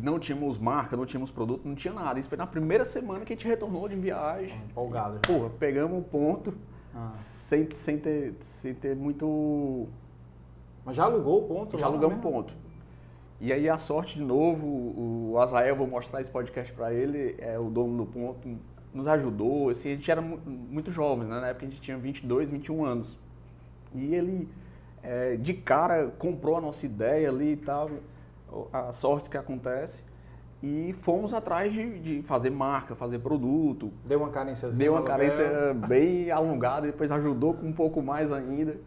não tínhamos marca, não tínhamos produto, não tinha nada. Isso foi na primeira semana que a gente retornou de viagem. Empolgado. Porra, pegamos um ponto sem ter muito... Mas já alugou o ponto? Já alugamos um ponto. E aí a sorte de novo, o Azael, vou mostrar esse podcast para ele, é o dono do ponto, nos ajudou. Assim, a gente era muito jovem, né? Na época a gente tinha 22, 21 anos. E ele, de cara, comprou a nossa ideia ali e tal, as sortes que acontecem. E fomos atrás de fazer marca, fazer produto. Deu uma carênciazinha. Deu uma carência bem alongada, depois ajudou com um pouco mais ainda.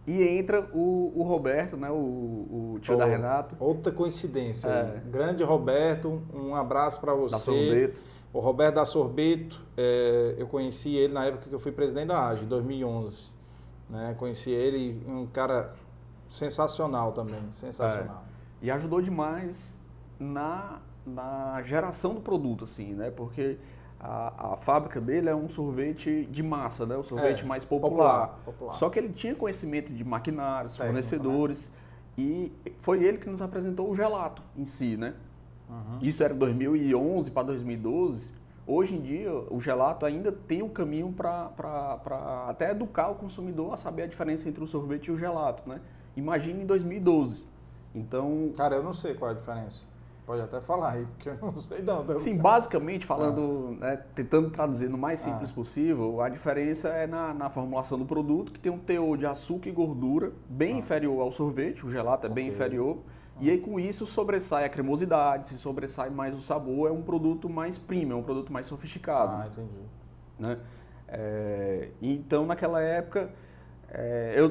E entra o Roberto, né, o tio da Renata. Outra coincidência. Grande Roberto, um abraço para você. Da Sorbeto. O Roberto da Sorbeto, eu conheci ele na época que eu fui presidente da AGE, em 2011. Né? Conheci ele, um cara sensacional também, sensacional. E ajudou demais na geração do produto, assim, né? Porque a fábrica dele é um sorvete de massa, né? O sorvete mais popular. Só que ele tinha conhecimento de maquinários, fornecedores, e foi ele que nos apresentou o gelato em si, né? Isso era 2011 para 2012. Hoje em dia, o gelato ainda tem um caminho para até educar o consumidor a saber a diferença entre o sorvete e o gelato, né? Imagine em 2012. Então... Cara, eu não sei qual é a diferença. Pode até falar aí, porque eu não sei não. Sim, basicamente falando, né, tentando traduzir no mais simples possível, a diferença é na formulação do produto, que tem um teor de açúcar e gordura bem inferior ao sorvete, o gelato é bem inferior, e aí com isso sobressai a cremosidade, se sobressai mais o sabor, é um produto mais premium, é um produto mais sofisticado. Entendi. Né? Então naquela época,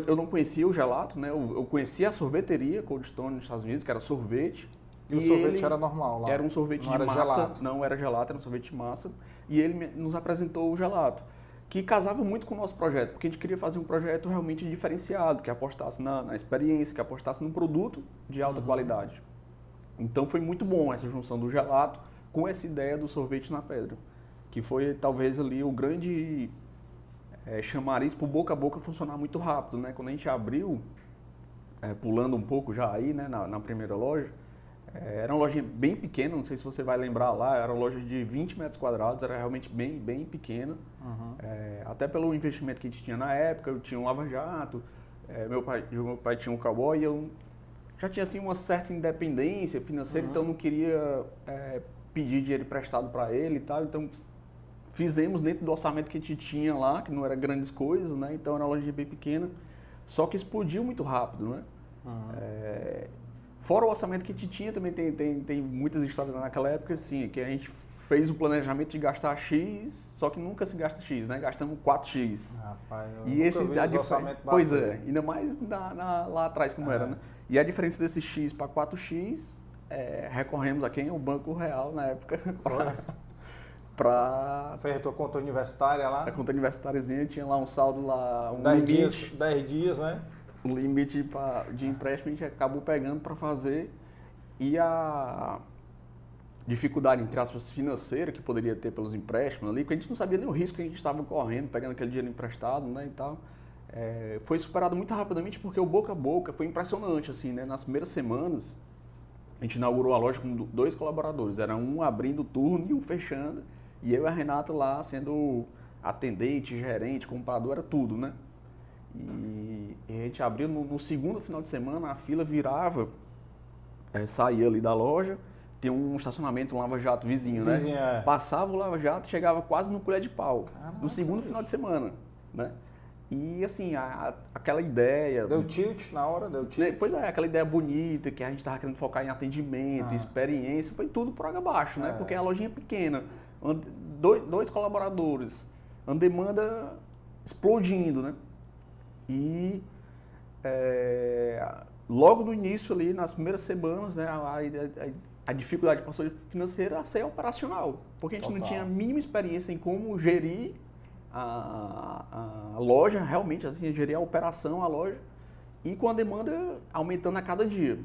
eu não conhecia o gelato, né? Eu conhecia a sorveteria Cold Stone nos Estados Unidos, que era sorvete. E o sorvete era normal lá? Era um sorvete de massa, gelato. Não era gelato, era um sorvete de massa. E ele nos apresentou o gelato, que casava muito com o nosso projeto, porque a gente queria fazer um projeto realmente diferenciado, que apostasse na experiência, que apostasse num produto de alta qualidade. Então foi muito bom essa junção do gelato com essa ideia do sorvete na pedra, que foi talvez ali o grande chamariz para o boca a boca funcionar muito rápido, né? Quando a gente abriu, pulando um pouco já aí, né, na primeira loja, era uma loja bem pequena, não sei se você vai lembrar lá, era uma loja de 20 metros quadrados, era realmente bem pequena. Até pelo investimento que a gente tinha na época, eu tinha um lava-jato, meu pai tinha um cowboy e eu já tinha assim, uma certa independência financeira, então eu não queria pedir dinheiro emprestado para ele e tal, então fizemos dentro do orçamento que a gente tinha lá, que não era grandes coisas, né? Então era uma loja bem pequena, só que explodiu muito rápido, né? Fora o orçamento que a gente tinha, também tem muitas histórias naquela época, assim, que a gente fez o planejamento de gastar X, só que nunca se gasta X, né? Gastamos 4X. Rapaz, eu e esse orçamento pois ainda mais lá atrás como era, né? E a diferença desse X para 4X, recorremos a quem? O Banco Real, na época. Fez a tua conta universitária lá? A conta universitáriozinha, tinha lá um saldo lá, 10 dias, né? O limite de empréstimo a gente acabou pegando para fazer, e a dificuldade, entre aspas, financeira que poderia ter pelos empréstimos ali, porque a gente não sabia nem o risco que a gente estava correndo, pegando aquele dinheiro emprestado, né, e tal, foi superado muito rapidamente, porque o boca a boca foi impressionante, assim, né? Nas primeiras semanas, a gente inaugurou a loja com 2 colaboradores, era um abrindo o turno e um fechando, e eu e a Renata lá sendo atendente, gerente, comprador, era tudo, né? E a gente abriu no segundo final de semana, a fila virava, saía ali da loja, tem um estacionamento, um lava-jato vizinho, né? Passava o lava-jato, chegava quase no colher de pau. Caraca, no segundo final de semana, né? E assim, aquela ideia... Deu tilt na hora? Deu tilt? Pois aquela ideia bonita, que a gente estava querendo focar em atendimento, experiência, foi tudo por água abaixo, né? Porque a lojinha é pequena, 2 colaboradores, uma demanda explodindo, né? E logo no início ali, nas primeiras semanas, né, a dificuldade passou de financeira a ser operacional, porque a gente não tinha a mínima experiência em como gerir a loja, realmente assim, gerir a operação, a loja, e com a demanda aumentando a cada dia.